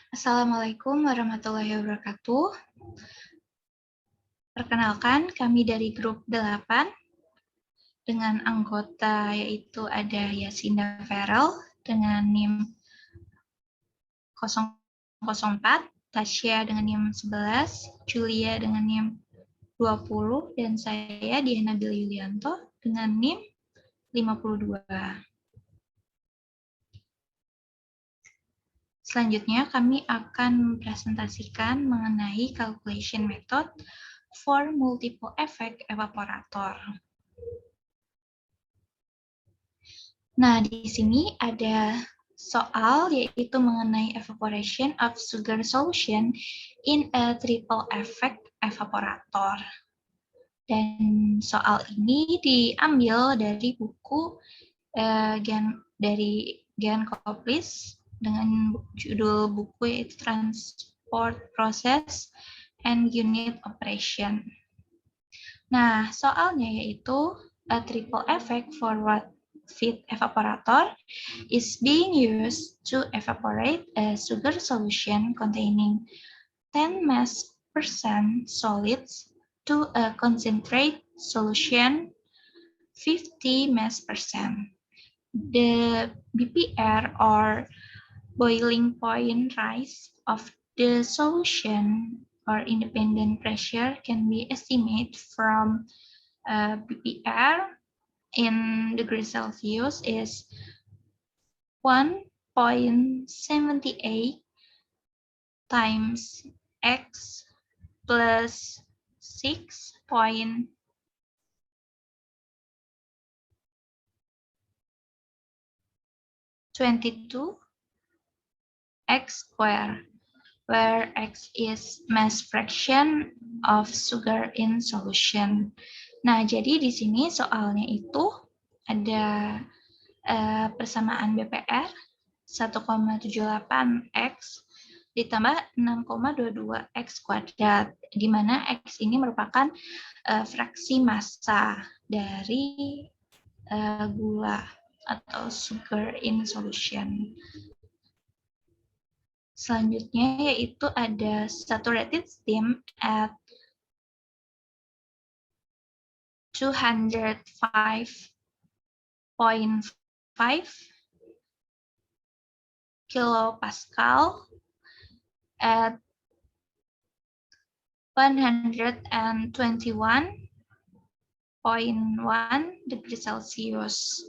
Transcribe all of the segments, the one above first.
Assalamualaikum warahmatullahi wabarakatuh. Perkenalkan, kami dari grup 8 dengan anggota yaitu ada Yasinda Ferel dengan NIM 004, Tasya dengan NIM 11, Julia dengan NIM 20, dan saya Diana Billy Yulianto dengan NIM 52. Selanjutnya, kami akan mempresentasikan mengenai calculation method for multiple effect evaporator. Nah, di sini ada soal yaitu mengenai evaporation of sugar solution in a triple effect evaporator. Dan soal ini diambil dari buku dari Gian Koplis dengan judul buku yaitu Transport Process and Unit Operation. Nah, soalnya yaitu a triple effect forward feed evaporator is being used to evaporate a sugar solution containing 10 mass percent solids to a concentrate solution 50 mass percent. The BPR or boiling point rise of the solution or independent pressure can be estimated from BPR in degrees Celsius is 1.78 times X plus 6.22 X squared, where X is mass fraction of sugar in solution. Nah, jadi di sini soalnya itu ada persamaan BPR 1,78 X ditambah 6,22 X kuadrat, di mana X ini merupakan fraksi massa dari gula atau sugar in solution. Selanjutnya yaitu ada saturated steam at 205.5 kilopascal at 121.1 degrees Celsius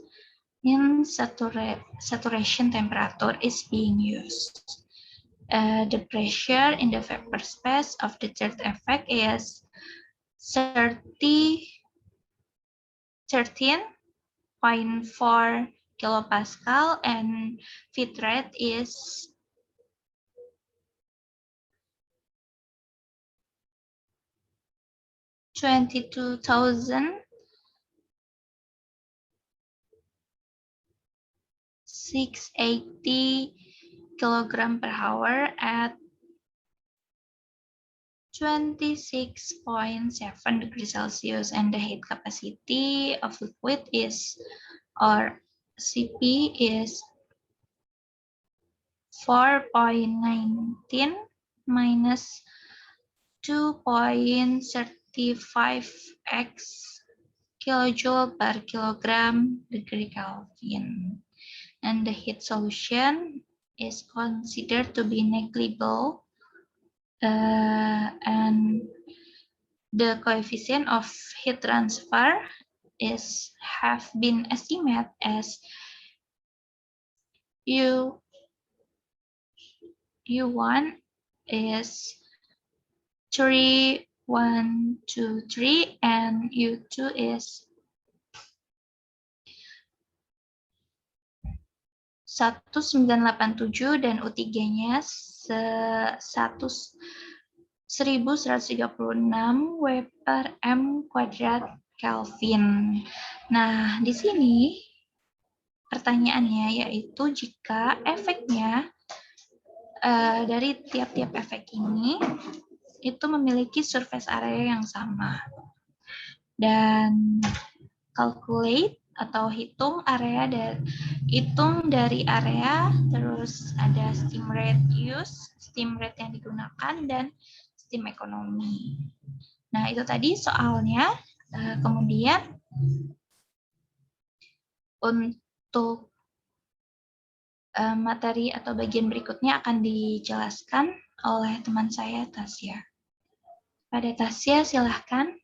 in saturation temperature is being used. The pressure in the vapor space of the third effect is 13.4 kilopascal and feed rate is 22,680 kilogram per hour at 26.7 degrees Celsius, and the heat capacity of liquid is, or CP is 4.19 minus 2.35 X kilojoule per kilogram degree Kelvin. And the heat solution is considered to be negligible, and the coefficient of heat transfer have been estimated as U1 is 3.123 and U2 is 1987 dan U3-nya 1136 W per M kuadrat Kelvin. Nah, di sini pertanyaannya yaitu jika efeknya dari tiap-tiap efek ini itu memiliki surface area yang sama. Dan calculate atau hitung dari area, terus ada steam rate use, steam rate yang digunakan, dan steam ekonomi. Nah, itu tadi soalnya. Kemudian untuk materi atau bagian berikutnya akan dijelaskan oleh teman saya, Tasya. Pada Tasya, silahkan.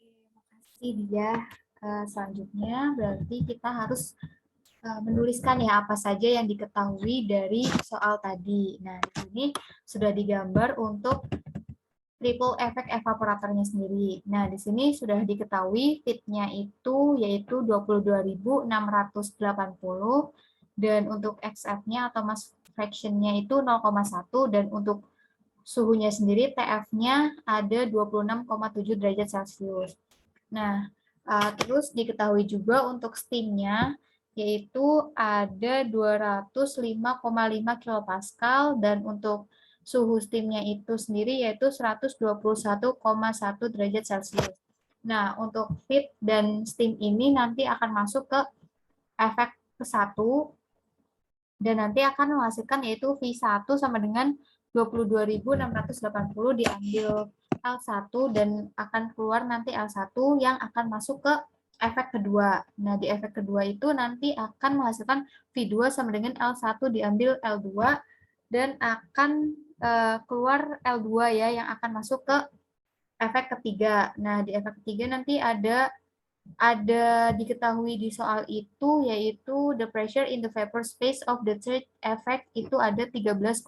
Terima kasih, Dia. Selanjutnya berarti kita harus menuliskan ya apa saja yang diketahui dari soal tadi. Nah, di sini sudah digambar untuk triple effect evaporatornya sendiri. Nah, di sini sudah diketahui fit-nya itu yaitu 22.680 dan untuk XF-nya atau mass fraction-nya itu 0,1 dan untuk suhunya sendiri TF-nya ada 26,7 derajat Celcius. Nah, terus diketahui juga untuk steam-nya yaitu ada 205,5 kilopascal dan untuk suhu steam-nya itu sendiri yaitu 121,1 derajat Celcius. Nah, untuk feed dan steam ini nanti akan masuk ke efek ke-1 dan nanti akan menghasilkan yaitu V1 sama dengan 22.680 diambil L1 dan akan keluar nanti L1 yang akan masuk ke efek kedua. Nah, di efek kedua itu nanti akan menghasilkan V2 sama dengan L1 diambil L2 dan akan keluar L2 ya yang akan masuk ke efek ketiga. Nah, di efek ketiga nanti ada diketahui di soal itu yaitu the pressure in the vapor space of the third effect itu ada 13,4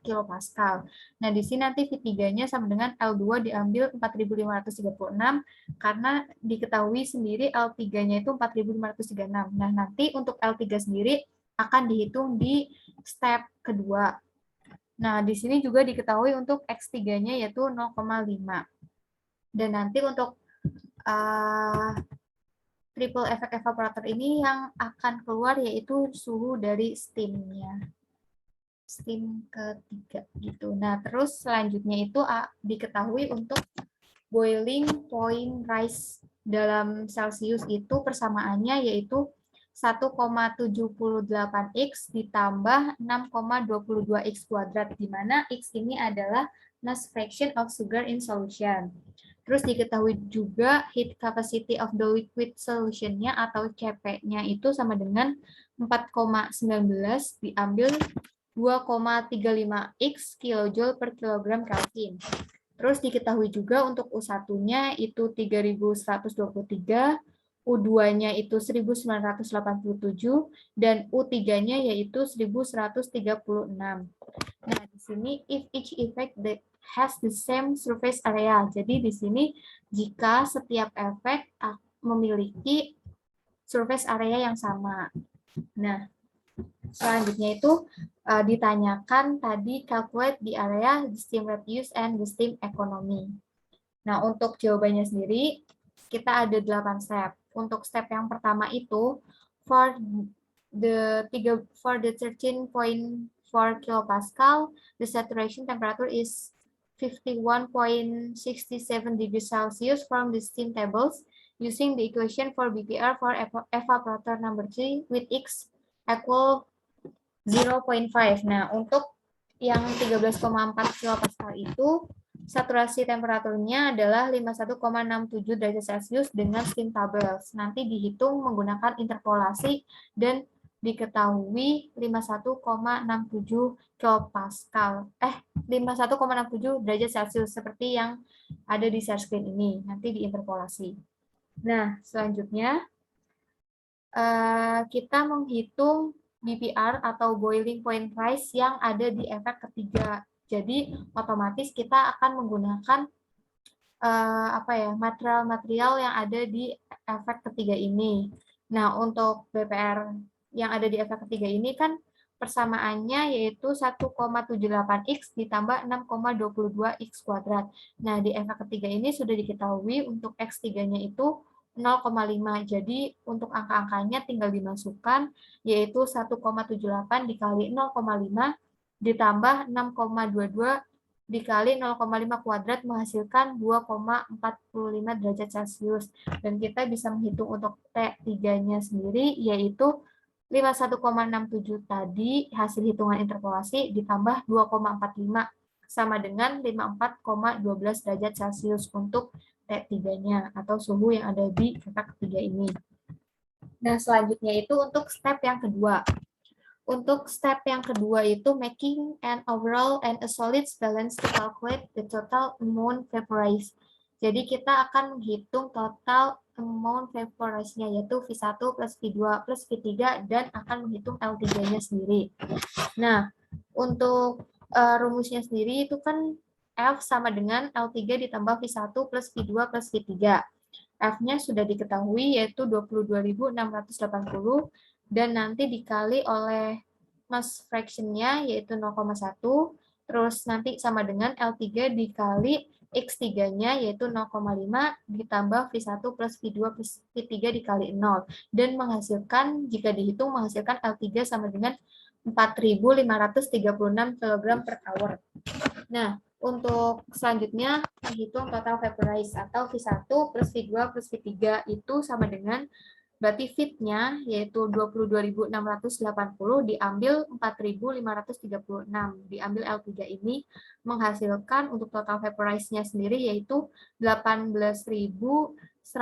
kilopascal. Nah, di sini nanti V3-nya sama dengan L2 diambil 4.536 karena diketahui sendiri L3-nya itu 4.536. Nah, nanti untuk L3 sendiri akan dihitung di step kedua. Nah, di sini juga diketahui untuk X3-nya yaitu 0,5. Dan nanti untuk triple effect evaporator ini yang akan keluar yaitu suhu dari steam-nya. Steam ketiga gitu. Nah, terus selanjutnya itu diketahui untuk boiling point rise dalam Celsius itu persamaannya yaitu 1,78x ditambah 6,22x kuadrat, di mana x ini adalah mass fraction of sugar in solution. Terus diketahui juga heat capacity of the liquid solution-nya atau CP-nya itu sama dengan 4,19 diambil 2,35x kilojoule per kilogram Kelvin. Terus diketahui juga untuk U1-nya itu 3123, U2-nya itu 1987, dan U3-nya yaitu 1136. Nah, di sini if each effect that has the same surface area. Jadi di sini jika setiap efek memiliki surface area yang sama. Nah, selanjutnya itu ditanyakan tadi calculate the area, the steam radius, and the steam economy. Nah, untuk jawabannya sendiri kita ada 8 step. Untuk step yang pertama itu for the 13.4 kilopascal, the saturation temperature is 51.67 degrees Celsius from the steam tables using the equation for BPR for evaporator number 3 with X equal 0.5. Nah, untuk yang 13,4 kilopascal itu saturasi temperaturnya adalah 51,67 derajat Celcius dengan steam tables. Nanti dihitung menggunakan interpolasi dan diketahui 51,67 kilopascal. 51,67 derajat Celcius seperti yang ada di share screen ini. Nanti diinterpolasi. Nah, selanjutnya kita menghitung BPR atau boiling point rise yang ada di efek ketiga. Jadi otomatis kita akan menggunakan material-material yang ada di efek ketiga ini. Nah, untuk BPR yang ada di efek ketiga ini kan persamaannya yaitu 1,78x ditambah 6,22x kuadrat. Nah, di efek ketiga ini sudah diketahui untuk X3-nya itu 0,5. Jadi untuk angka-angkanya tinggal dimasukkan yaitu 1,78 dikali 0,5 ditambah 6,22 dikali 0,5 kuadrat menghasilkan 2,45 derajat Celcius. Dan kita bisa menghitung untuk T3-nya sendiri, yaitu 51,67 tadi hasil hitungan interpolasi ditambah 2,45 sama dengan 54,12 derajat Celcius untuk T3-nya atau suhu yang ada di kakak ketiga ini. Nah, selanjutnya itu untuk step yang kedua. Untuk step yang kedua itu making an overall and a solid balance to calculate the total amount vaporized. Jadi kita akan menghitung total amount vaporized-nya yaitu V1 plus V2 plus V3 dan akan menghitung L3-nya sendiri. Nah, untuk rumusnya sendiri itu kan F sama dengan L3 ditambah V1 plus V2 plus V3. F-nya sudah diketahui yaitu 22.680 dan nanti dikali oleh mass fraction-nya yaitu 0,1, terus nanti sama dengan L3 dikali X3-nya yaitu 0,5 ditambah V1 plus V2 plus V3 dikali 0 dan menghasilkan, jika dihitung menghasilkan L3 sama dengan 4.536 kg per hour. Nah, untuk selanjutnya menghitung total vaporize atau V1 plus V2 plus V3 itu sama dengan berarti fit-nya yaitu 22.680 diambil 4.536 diambil L3 ini menghasilkan untuk total vaporize-nya sendiri yaitu 18.144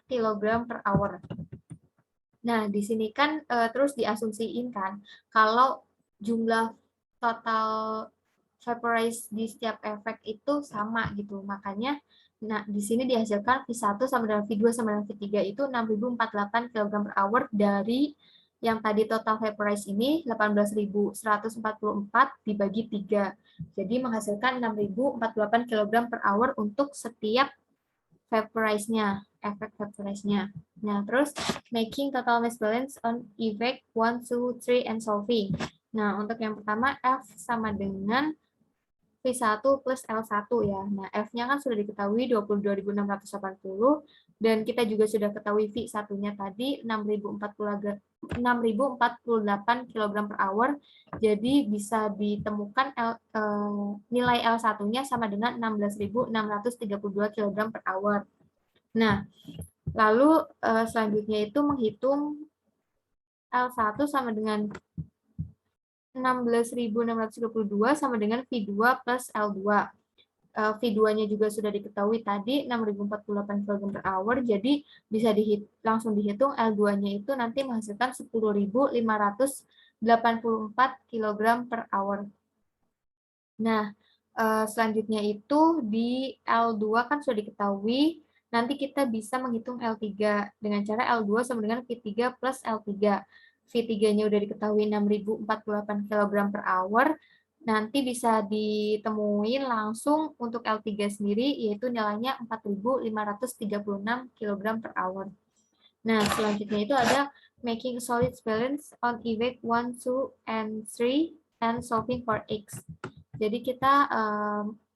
kg per hour. Nah, di sini kan terus diasumsiin kan kalau jumlah total vaporize di setiap efek itu sama gitu. Makanya nah di sini dihasilkan V1 sama dengan V2 sama dengan V3 itu 6.048 kg per hour dari yang tadi total vaporize ini 18.144 dibagi 3. Jadi menghasilkan 6.048 kg per hour untuk setiap vaporize-nya, efek vaporize-nya. Nah, terus making total mass balance on effect 1, 2, 3, and solving. Nah, untuk yang pertama F sama dengan V1 plus L1 ya. Nah, F-nya kan sudah diketahui 22.680 dan kita juga sudah ketahui V1-nya tadi 6.048 kg per hour. Jadi bisa ditemukan nilai L1-nya sama dengan 16.632 kg per hour. Nah, lalu selanjutnya itu menghitung L1 sama dengan 16.632 sama dengan V2 plus L2. V2-nya juga sudah diketahui tadi 6.048 kg per hour, jadi bisa langsung dihitung L2-nya itu nanti menghasilkan 10.584 kg per hour. Nah, selanjutnya itu di L2 kan sudah diketahui, nanti kita bisa menghitung L3 dengan cara L2 sama dengan V3 plus L3. V3-nya udah diketahui 6.048 kg per hour, nanti bisa ditemuin langsung untuk L3 sendiri, yaitu nilainya 4.536 kg per hour. Nah, selanjutnya itu ada making solid balance on effect 1, 2, and 3, and solving for X. Jadi kita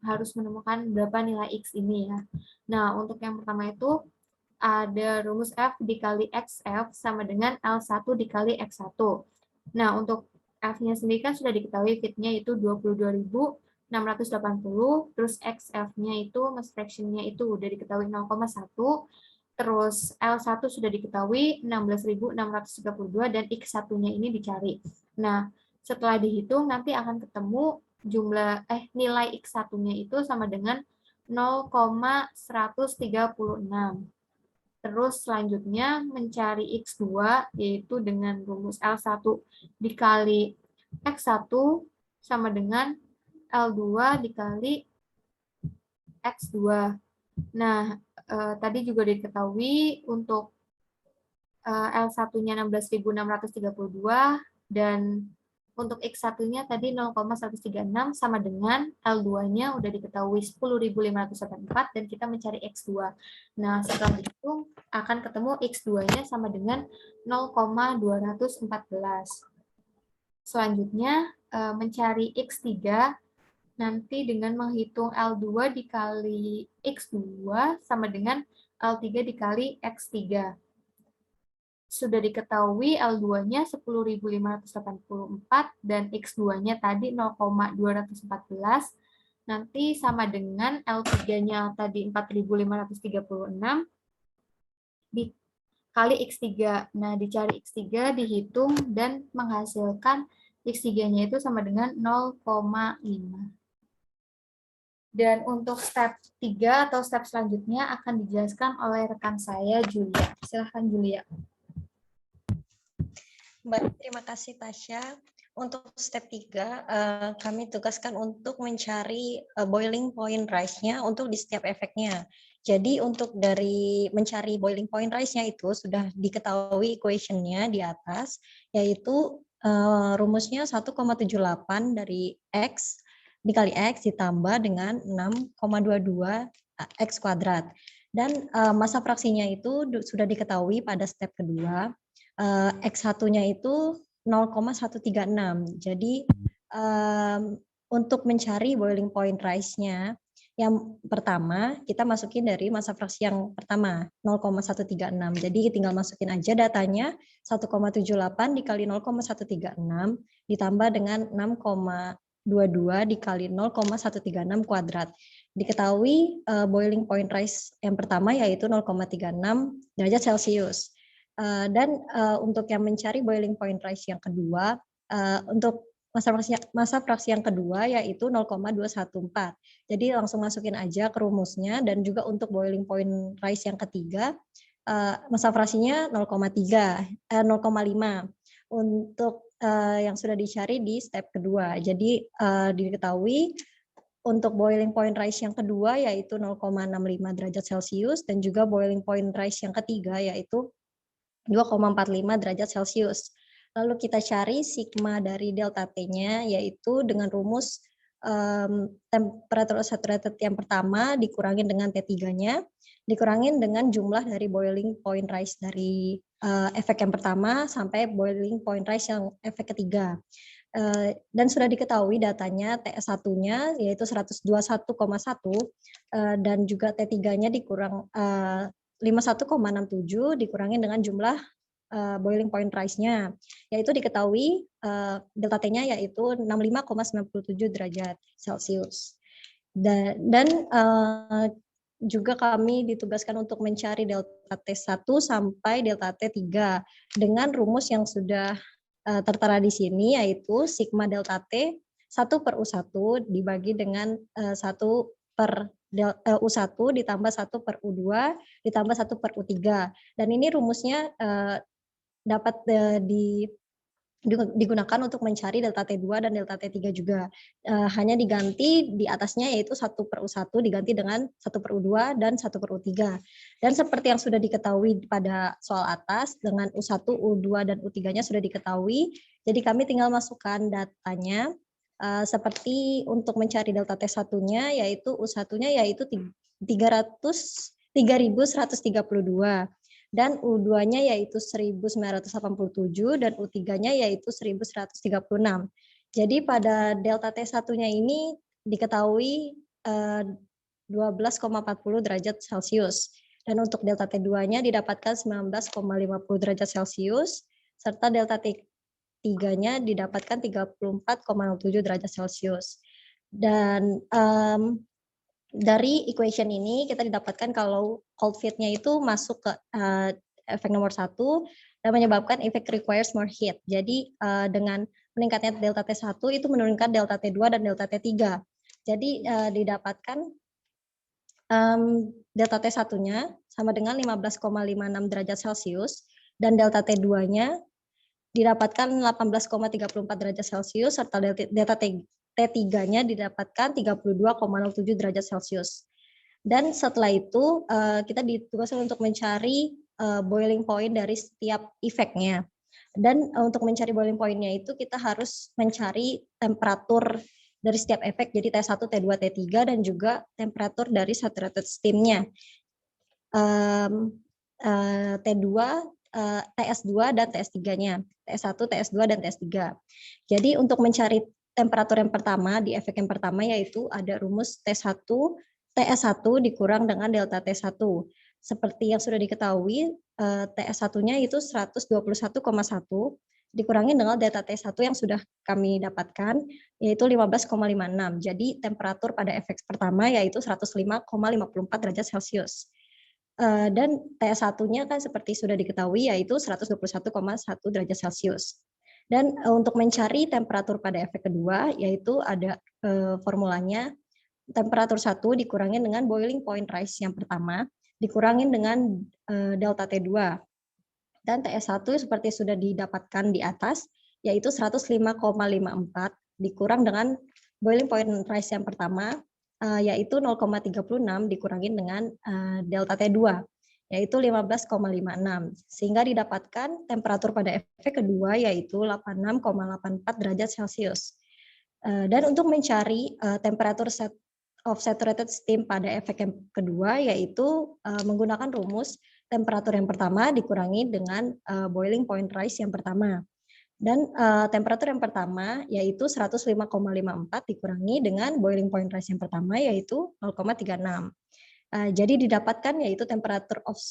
harus menemukan berapa nilai X ini ya. Nah, untuk yang pertama itu ada rumus F dikali XF sama dengan L1 dikali X1. Nah, untuk F-nya sendiri kan sudah diketahui fit-nya itu 22.680, terus XF-nya itu mass fraction-nya itu udah diketahui 0,1, terus L1 sudah diketahui 16.632 dan X1-nya ini dicari. Nah, setelah dihitung nanti akan ketemu nilai X1-nya itu sama dengan 0,136. Terus selanjutnya mencari X2 yaitu dengan rumus L1 dikali X1 sama dengan L2 dikali X2. Nah, tadi juga diketahui untuk L1-nya 16.632 dan untuk X1-nya tadi 0,136 sama dengan L2-nya udah diketahui 10.584 dan kita mencari X2. Nah, setelah dihitung akan ketemu X2-nya sama dengan 0,214. Selanjutnya mencari X3 nanti dengan menghitung L2 dikali X2 sama dengan L3 dikali X3. sudah diketahui L2-nya 10.584 dan X2-nya tadi 0,214. Nanti sama dengan L3-nya tadi 4.536 dikali X3. Nah, dicari X3, dihitung, dan menghasilkan X3-nya itu sama dengan 0,5. Dan untuk step 3 atau step selanjutnya akan dijelaskan oleh rekan saya, Julia. Silahkan, Julia. Baik, terima kasih Tasya. Untuk step 3, kami tugaskan untuk mencari boiling point rise-nya untuk di setiap efeknya. Jadi untuk dari mencari boiling point rise-nya itu sudah diketahui equation-nya di atas, yaitu rumusnya 1,78 dari X dikali X ditambah dengan 6,22 X kuadrat. Dan massa fraksinya itu sudah diketahui pada step kedua. X1-nya itu 0,136. Jadi untuk mencari boiling point rise-nya, yang pertama kita masukin dari massa fraksi yang pertama 0,136. Jadi tinggal masukin aja datanya 1,78 dikali 0,136 ditambah dengan 6,22 dikali 0,136 kuadrat. Diketahui boiling point rise yang pertama yaitu 0,36 derajat Celcius. Dan untuk yang mencari boiling point rise yang kedua, untuk massa fraksi yang kedua yaitu 0,214. Jadi langsung masukin aja ke rumusnya, dan juga untuk boiling point rise yang ketiga, massa fraksinya 0,5 untuk yang sudah dicari di step kedua. Jadi diketahui untuk boiling point rise yang kedua yaitu 0,65 derajat Celcius, dan juga boiling point rise yang ketiga yaitu 2,45 derajat Celcius. Lalu kita cari sigma dari delta T-nya, yaitu dengan rumus temperatur saturated yang pertama dikurangin dengan T3-nya, dikurangin dengan jumlah dari boiling point rise dari efek yang pertama sampai boiling point rise yang efek ketiga. Dan sudah diketahui datanya TS1-nya yaitu 121,1 dan juga T3-nya dikurang 51,67 dikurangin dengan jumlah boiling point rise-nya, yaitu diketahui delta T-nya yaitu 65,97 derajat Celcius. Dan juga kami ditugaskan untuk mencari delta T1 sampai delta T3 dengan rumus yang sudah tertera di sini, yaitu sigma delta T 1 per U1 dibagi dengan 1 per U1 ditambah 1 per U2 ditambah 1 per U3. Dan ini rumusnya dapat digunakan untuk mencari delta T2 dan delta T3 juga. Hanya diganti di atasnya yaitu 1 per U1 diganti dengan 1 per U2 dan 1 per U3. Dan seperti yang sudah diketahui pada soal atas, dengan U1, U2, dan U3-nya sudah diketahui, jadi kami tinggal masukkan datanya. Seperti untuk mencari delta T1-nya yaitu U1-nya yaitu 3.132 dan U2-nya yaitu 1987 dan U3-nya yaitu 1136. Jadi pada delta T1-nya ini diketahui 12,40 derajat Celcius. Dan untuk delta T2-nya didapatkan 19,50 derajat Celcius serta delta T3-nya didapatkan 34,07 derajat Celcius. Dan dari equation ini kita didapatkan kalau cold feed-nya itu masuk ke efek nomor 1 dan menyebabkan efek requires more heat. Jadi dengan meningkatnya delta T1 itu menurunkan delta T2 dan delta T3. Jadi didapatkan delta T1-nya sama dengan 15,56 derajat Celcius dan delta T2-nya didapatkan 18,34 derajat Celcius serta delta T3-nya didapatkan 32,07 derajat Celcius. Dan setelah itu kita ditugaskan untuk mencari boiling point dari setiap efeknya. Dan untuk mencari boiling point-nya itu kita harus mencari temperatur dari setiap efek, jadi T1, T2, T3, dan juga temperatur dari saturated steam-nya. T2, TS2, dan TS3-nya. TS1, TS2, dan TS3. Jadi untuk mencari temperatur yang pertama, di efek yang pertama yaitu ada rumus TS1 dikurang dengan delta T1. Seperti yang sudah diketahui, TS1-nya itu 121,1 dikurangi dengan delta T1 yang sudah kami dapatkan, yaitu 15,56. Jadi temperatur pada efek pertama yaitu 105,54 derajat Celcius. Dan TS1-nya kan seperti sudah diketahui yaitu 121,1 derajat Celcius. Dan untuk mencari temperatur pada efek kedua yaitu ada formulanya temperatur 1 dikurangi dengan boiling point rise yang pertama dikurangin dengan delta T2. Dan TS1 seperti sudah didapatkan di atas, yaitu 105,54 dikurang dengan boiling point rise yang pertama, yaitu 0,36 dikurangin dengan delta T2, yaitu 15,56. Sehingga didapatkan temperatur pada efek kedua, yaitu 86,84 derajat Celcius. Dan untuk mencari temperatur of saturated steam pada efek yang kedua, yaitu menggunakan rumus temperatur yang pertama dikurangi dengan boiling point rise yang pertama. Dan temperatur yang pertama yaitu 105,54 dikurangi dengan boiling point rise yang pertama yaitu 0,36. Jadi didapatkan yaitu temperatur of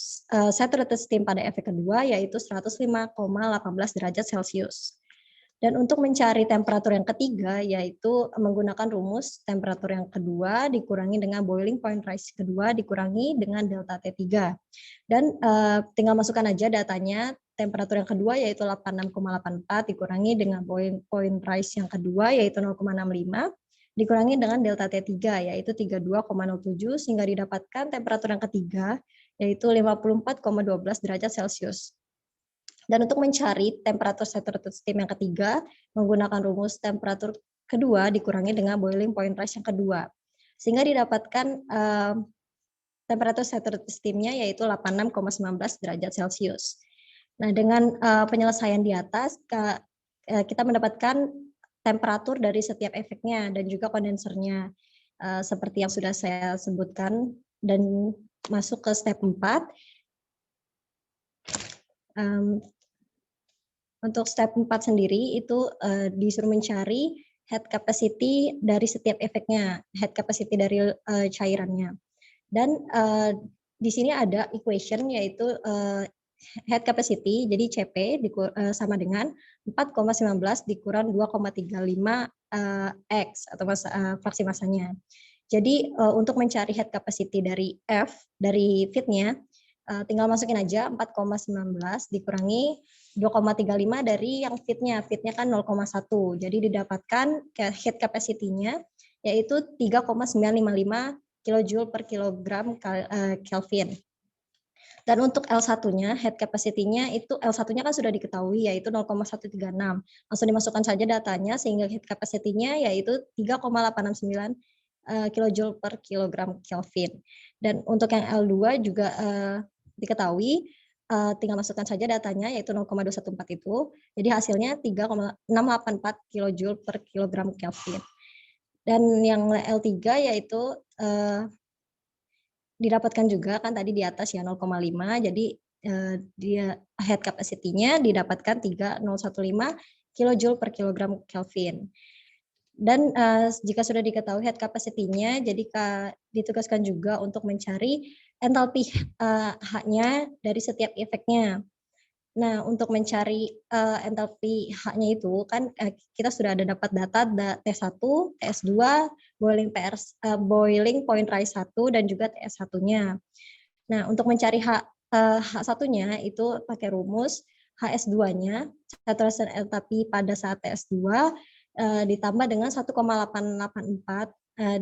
saturated steam pada efek kedua yaitu 105,18 derajat Celcius. Dan untuk mencari temperatur yang ketiga, yaitu menggunakan rumus temperatur yang kedua dikurangi dengan boiling point rise kedua dikurangi dengan delta T3. Dan tinggal masukkan aja datanya, temperatur yang kedua yaitu 86,84 dikurangi dengan boiling point rise yang kedua yaitu 0,65 dikurangi dengan delta T3 yaitu 32,07 sehingga didapatkan temperatur yang ketiga yaitu 54,12 derajat Celcius. Dan untuk mencari temperatur saturated steam yang ketiga, menggunakan rumus temperatur kedua dikurangi dengan boiling point rise yang kedua. Sehingga didapatkan temperatur saturated steam-nya yaitu 86,19 derajat Celcius. Nah, dengan penyelesaian di atas, kita mendapatkan temperatur dari setiap efeknya dan juga kondensernya. Seperti yang sudah saya sebutkan dan masuk ke step 4. Untuk step 4 sendiri itu disuruh mencari head capacity dari setiap efeknya, head capacity dari cairannya. Dan di sini ada equation yaitu head capacity, jadi CP sama dengan 4,19 dikurang 2,35 X atau fraksi masanya. Jadi untuk mencari head capacity dari F, dari fitnya, tinggal masukin aja 4,19 dikurangi 2,35 dari yang fitnya kan 0,1. Jadi didapatkan heat capacity-nya yaitu 3,955 kilojoule per kilogram Kelvin. Dan untuk L1-nya, head capacity-nya itu L1-nya kan sudah diketahui yaitu 0,136. Langsung dimasukkan saja datanya sehingga head capacity-nya yaitu 3,869 kilojoule per kilogram Kelvin. Dan untuk yang L2 juga diketahui, tinggal masukkan saja datanya yaitu 0,214 itu. Jadi hasilnya 3,684 kilojoule per kilogram Kelvin. Dan yang L3 yaitu didapatkan juga kan tadi di atas ya 0,5. Jadi dia head capacity-nya didapatkan 3015 kilojoule per kilogram Kelvin. Dan jika sudah diketahui head capacity-nya, jadi ditugaskan juga untuk mencari entalpi H-nya dari setiap efeknya. Nah, untuk mencari entalpi H-nya itu kan kita sudah ada dapat data T1, TS2, boiling point rise 1 dan juga TS1-nya. Nah, untuk mencari H1-nya itu pakai rumus HS2-nya, saturation entalpi pada saat TS2 ditambah dengan 1,884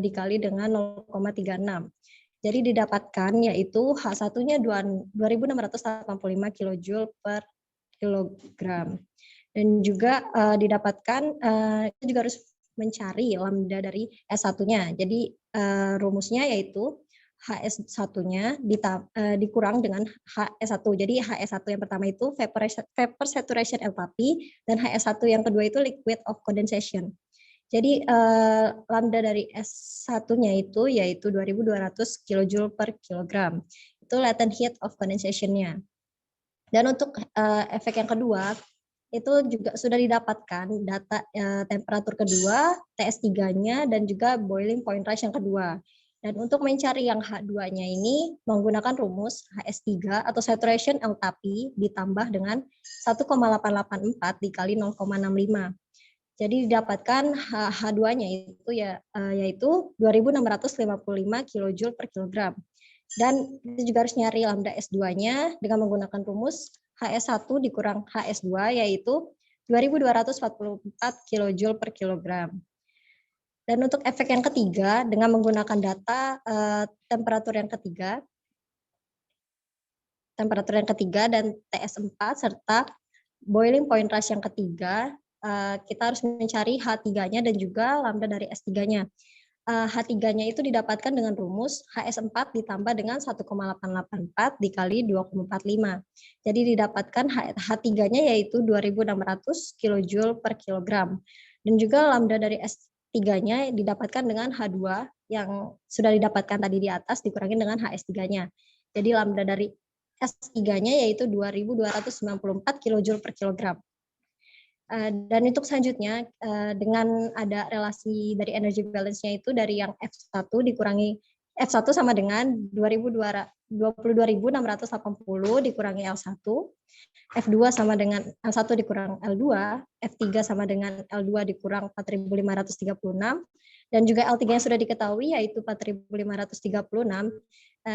dikali dengan 0,36. Jadi didapatkan yaitu H1-nya 2.685 kilojoule per kilogram. Dan juga didapatkan, kita juga harus mencari lambda dari S1-nya. Jadi rumusnya yaitu HS1-nya dikurang dengan HS1. Jadi HS1 yang pertama itu vapor saturation enthalpy dan HS1 yang kedua itu liquid of condensation. Jadi lambda dari S1-nya itu yaitu 2.200 kJ per kilogram. Itu latent heat of condensation-nya. Dan untuk efek yang kedua, itu juga sudah didapatkan data temperatur kedua, TS3-nya, dan juga boiling point rise yang kedua. Dan untuk mencari yang H2-nya ini menggunakan rumus HS3 atau saturation enthalpy ditambah dengan 1,884 dikali 0,65. Jadi didapatkan H2-nya itu yaitu 2655 kJ per kilogram. Dan kita juga harus nyari lambda S2-nya dengan menggunakan rumus HS1 dikurang HS2 yaitu 2244 kJ per kilogram. Dan untuk efek yang ketiga, dengan menggunakan data temperatur yang ketiga dan TS4 serta boiling point rise yang ketiga, kita harus mencari H3-nya dan juga lambda dari S3-nya. H3-nya itu didapatkan dengan rumus HS4 ditambah dengan 1,884 dikali 2,45. Jadi didapatkan H3-nya yaitu 2600 kJ per kilogram. Dan juga lambda dari S3-nya didapatkan dengan H2 yang sudah didapatkan tadi di atas dikurangi dengan HS3-nya. Jadi lambda dari S3-nya yaitu 2294 kJ per kilogram. Dan untuk selanjutnya, dengan ada relasi dari energy balance-nya itu dari yang F1 dikurangi F1 sama dengan 22.680 dikurangi L1, F2 sama dengan L1 dikurang L2, F3 sama dengan L2 dikurang 4.536, dan juga L3 yang sudah diketahui yaitu 4.536,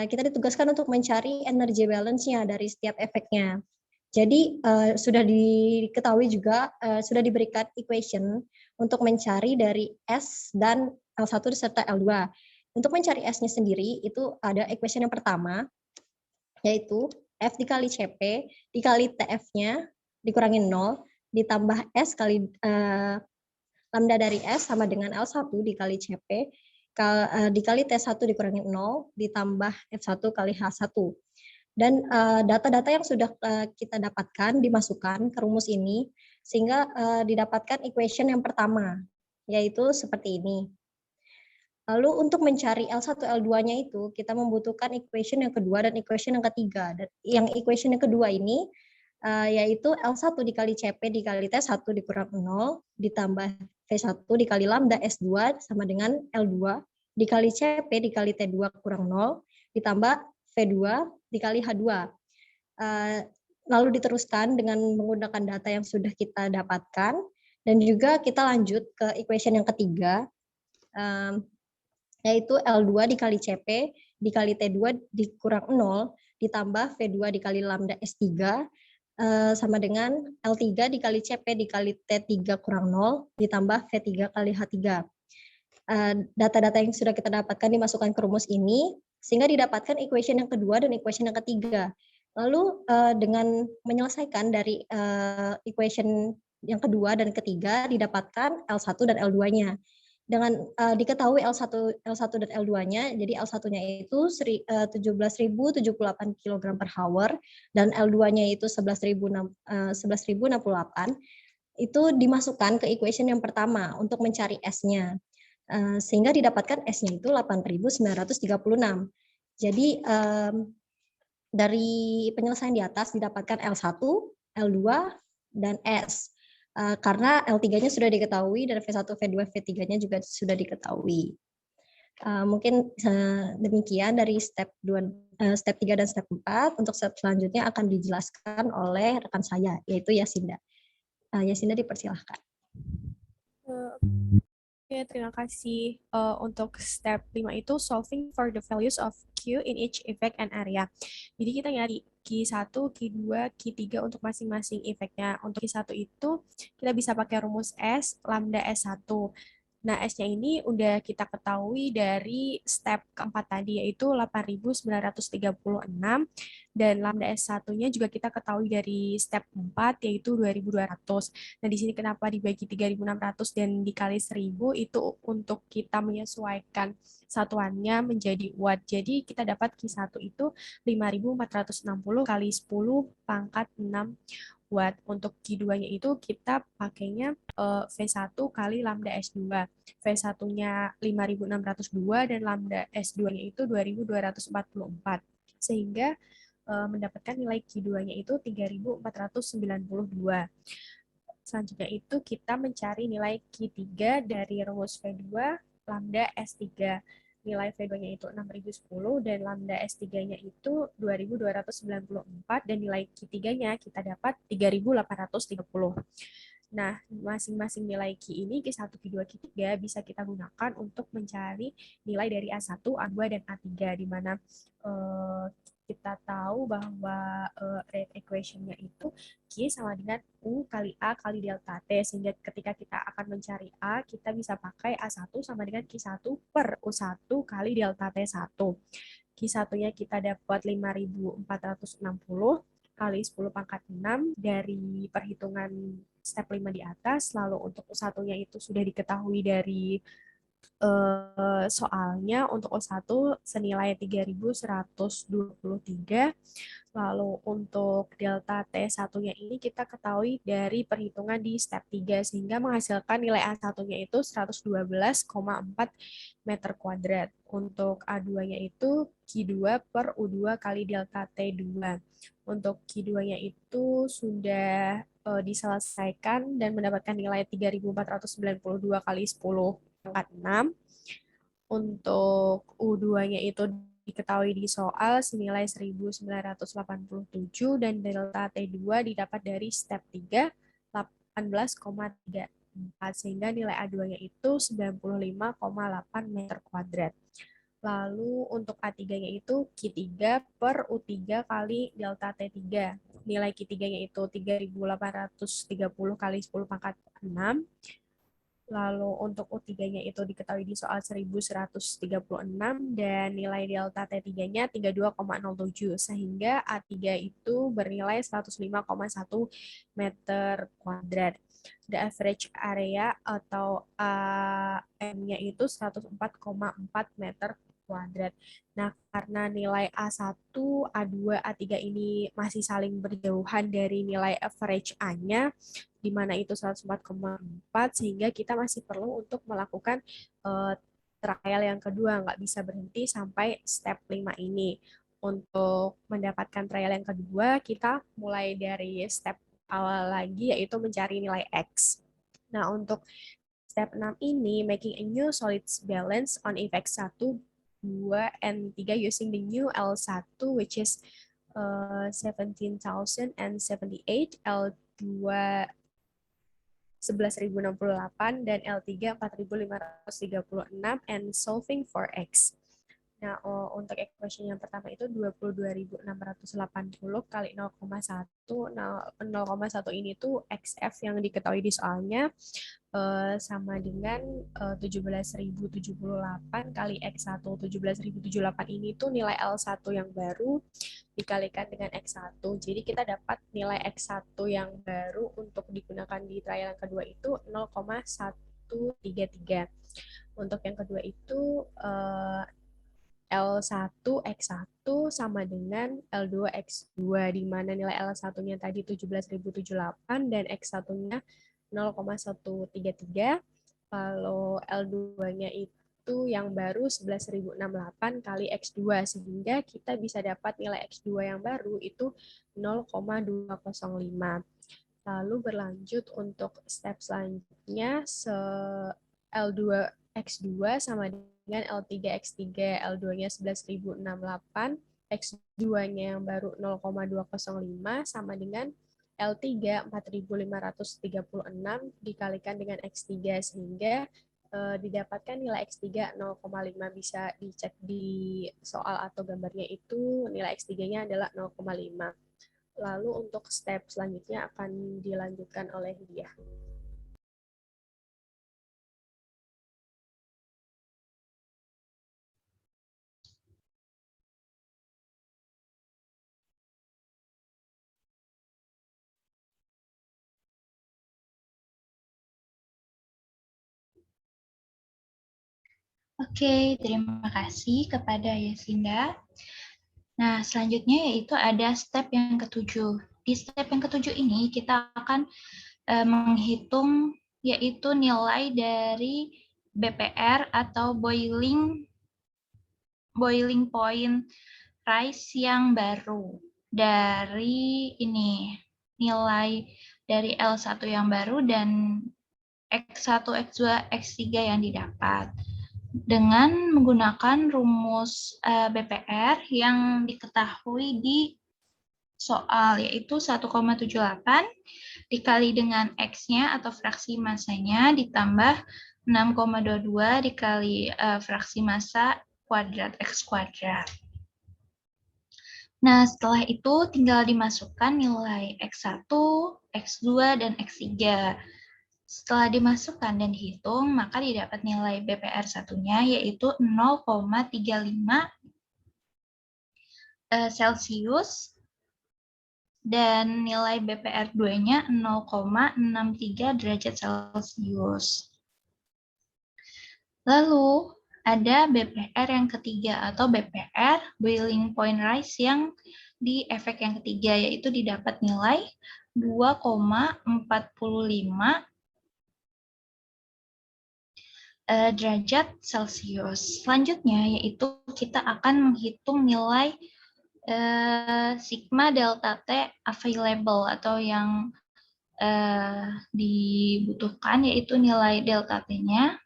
kita ditugaskan untuk mencari energy balance-nya dari setiap efeknya. Jadi sudah diketahui juga, sudah diberikan equation untuk mencari dari S dan L1 serta L2. Untuk mencari S-nya sendiri, itu ada equation yang pertama, yaitu F dikali CP dikali TF-nya dikurangi 0, ditambah S kali lambda dari S sama dengan L1 dikali CP, dikali T1 dikurangi 0, ditambah F1 kali H1. Dan data-data yang sudah kita dapatkan dimasukkan ke rumus ini sehingga didapatkan equation yang pertama, yaitu seperti ini. Lalu untuk mencari L1 L2-nya itu kita membutuhkan equation yang kedua dan equation yang ketiga. Dan yang equation yang kedua ini yaitu L1 dikali CP dikali T1 dikurang 0 ditambah V1 dikali lambda S2 sama dengan L2 dikali CP dikali T2 kurang 0 ditambah V2 dikali H2. Lalu diteruskan dengan menggunakan data yang sudah kita dapatkan, dan juga kita lanjut ke equation yang ketiga, yaitu L2 dikali CP dikali T2 dikurang 0 ditambah V2 dikali lambda S3 sama dengan L3 dikali CP dikali T3 kurang 0 ditambah V3 kali H3. Data-data yang sudah kita dapatkan dimasukkan ke rumus ini sehingga didapatkan equation yang kedua dan equation yang ketiga. Lalu dengan menyelesaikan dari equation yang kedua dan ketiga didapatkan L1 dan L2-nya. Dengan diketahui L1 dan L2-nya, jadi L1-nya itu 17.078 kg per hour dan L2-nya itu 11.068, itu dimasukkan ke equation yang pertama untuk mencari S-nya. Sehingga didapatkan S-nya itu 8.936. Jadi dari penyelesaian di atas didapatkan L1, L2, dan S. Karena L3-nya sudah diketahui dan V1, V2, V3-nya juga sudah diketahui. Mungkin demikian dari step 3 dan step 4. Untuk step selanjutnya akan dijelaskan oleh rekan saya, yaitu Yasinda. Yasinda dipersilahkan. Oke, terima kasih. Untuk step 5 itu solving for the values of Q in each effect and area. Jadi kita nyari Q1, Q2, Q3 untuk masing-masing efeknya. Untuk Q1 itu kita bisa pakai rumus S, lambda S1. Nah, S-nya ini udah kita ketahui dari step keempat tadi, yaitu 8.936, dan lambda S1-nya juga kita ketahui dari step 4, yaitu 2.200. Nah, di sini kenapa dibagi 3.600 dan dikali 1.000, itu untuk kita menyesuaikan satuannya menjadi watt. Jadi, kita dapat Q1 itu 5.460 kali 10 pangkat 6 watt. Untuk Q2-nya itu kita pakainya V1 kali lambda S2. V1-nya 5.602 dan lambda S2-nya itu 2.244. Sehingga mendapatkan nilai Q2-nya itu 3.492. Selanjutnya itu kita mencari nilai Q3 dari rumus V2 lambda S3. nilai V2-nya itu 6.010 dan lambda S3-nya itu 2.294 dan nilai Q3-nya kita dapat 3.830. Nah, masing-masing nilai Q ini, Q1, Q2, Q3 bisa kita gunakan untuk mencari nilai dari A1, A2, dan A3, di mana kita tahu bahwa rate equation-nya itu Q sama dengan U kali A kali delta T, sehingga ketika kita akan mencari A, kita bisa pakai A1 sama dengan Q1 per U1 kali delta T1. Q1-nya kita dapat 5.460 kali 10 pangkat 6 dari perhitungan step 5 di atas, lalu untuk U1-nya itu sudah diketahui dari soalnya. Untuk U1 senilai 3.123, lalu untuk delta T1-nya ini kita ketahui dari perhitungan di step 3, sehingga menghasilkan nilai A1-nya itu 112,4 meter kuadrat. Untuk A2-nya itu Q2 per U2 kali delta T2. Untuk Q2-nya itu sudah diselesaikan dan mendapatkan nilai 3.492 kali 10 pangkat 6. Untuk U2-nya itu diketahui di soal senilai 1.987 dan delta T2 didapat dari step 3 18,34, sehingga nilai A2-nya itu 95,8 meter kuadrat. Lalu untuk A3-nya itu Q3 per U3 kali delta T3. Nilai Q3-nya itu 3.830 kali 10 pangkat 6. Lalu untuk U3-nya itu diketahui di soal 1.136 dan nilai delta T3-nya 32,07, sehingga A3 itu bernilai 105,1 meter kuadrat. The average area atau AM-nya itu 104,4 meter kuadrat. Nah, karena nilai A1, A2, A3 ini masih saling berjauhan dari nilai average A-nya, di mana itu 104,4, sehingga kita masih perlu untuk melakukan trial yang kedua, nggak bisa berhenti sampai step 5 ini. Untuk mendapatkan trial yang kedua, kita mulai dari step awal lagi, yaitu mencari nilai X. Nah, untuk step 6 ini, making a new solid balance on if X1, 2, and 3 using the new L1, which is 17,078, L2 11.068, dan L3 4.536, and solving for X. Nah, untuk equation yang pertama itu 22.680 kali 0,1. 0,1 ini tuh XF yang diketahui di soalnya sama dengan 17.078 kali X1. 17.078 ini tuh nilai L1 yang baru dikalikan dengan X1. Jadi kita dapat nilai X1 yang baru untuk digunakan di trial yang kedua itu 0,133. Untuk yang kedua itu L1 X1 sama dengan L2 X2, di mana nilai L1-nya tadi 17.078 dan X1-nya 0,133. Lalu L2-nya itu yang baru 11.068 kali X2, sehingga kita bisa dapat nilai X2 yang baru itu 0,205. Lalu berlanjut untuk step selanjutnya, L2 X2 sama dengan L3 X3, L2-nya 11.068, X2-nya yang baru 0,205 sama dengan L3 4.536 dikalikan dengan X3, sehingga didapatkan nilai X3 0,5. Bisa dicek di soal atau gambarnya itu nilai X3-nya adalah 0,5. Lalu untuk step selanjutnya akan dilanjutkan oleh dia. Oke, terima kasih kepada Yasinda. Nah, selanjutnya yaitu ada step yang ketujuh. Di step yang ketujuh ini kita akan menghitung yaitu nilai dari BPR atau boiling point rise yang baru dari ini, nilai dari L1 yang baru dan X1, X2, X3 yang didapat. dengan menggunakan rumus BPR yang diketahui di soal, yaitu 1,78 dikali dengan X-nya atau fraksi massanya ditambah 6,22 dikali fraksi massa kuadrat X kuadrat. Nah, setelah itu tinggal dimasukkan nilai X1, X2, dan X3. Setelah dimasukkan dan dihitung, maka didapat nilai BPR satunya yaitu 0,35 Celcius dan nilai BPR 2-nya 0,63 derajat Celcius. Lalu ada BPR yang ketiga atau BPR boiling point rise yang di efek yang ketiga, yaitu didapat nilai 2,45 derajat Celcius. Selanjutnya yaitu kita akan menghitung nilai sigma delta T available atau yang dibutuhkan, yaitu nilai delta T-nya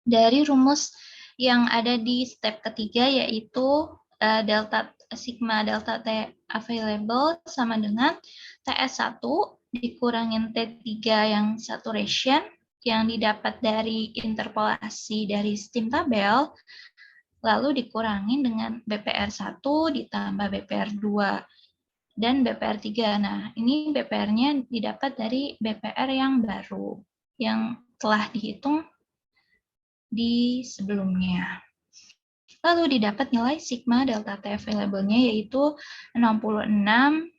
dari rumus yang ada di step ketiga, yaitu sigma delta T available sama dengan TS1 dikurangin T3 yang saturation yang didapat dari interpolasi dari steam tabel, lalu dikurangin dengan BPR1 ditambah BPR2 dan BPR3. Nah, ini BPR-nya didapat dari BPR yang baru, yang telah dihitung di sebelumnya. Lalu didapat nilai sigma delta T available-nya yaitu 66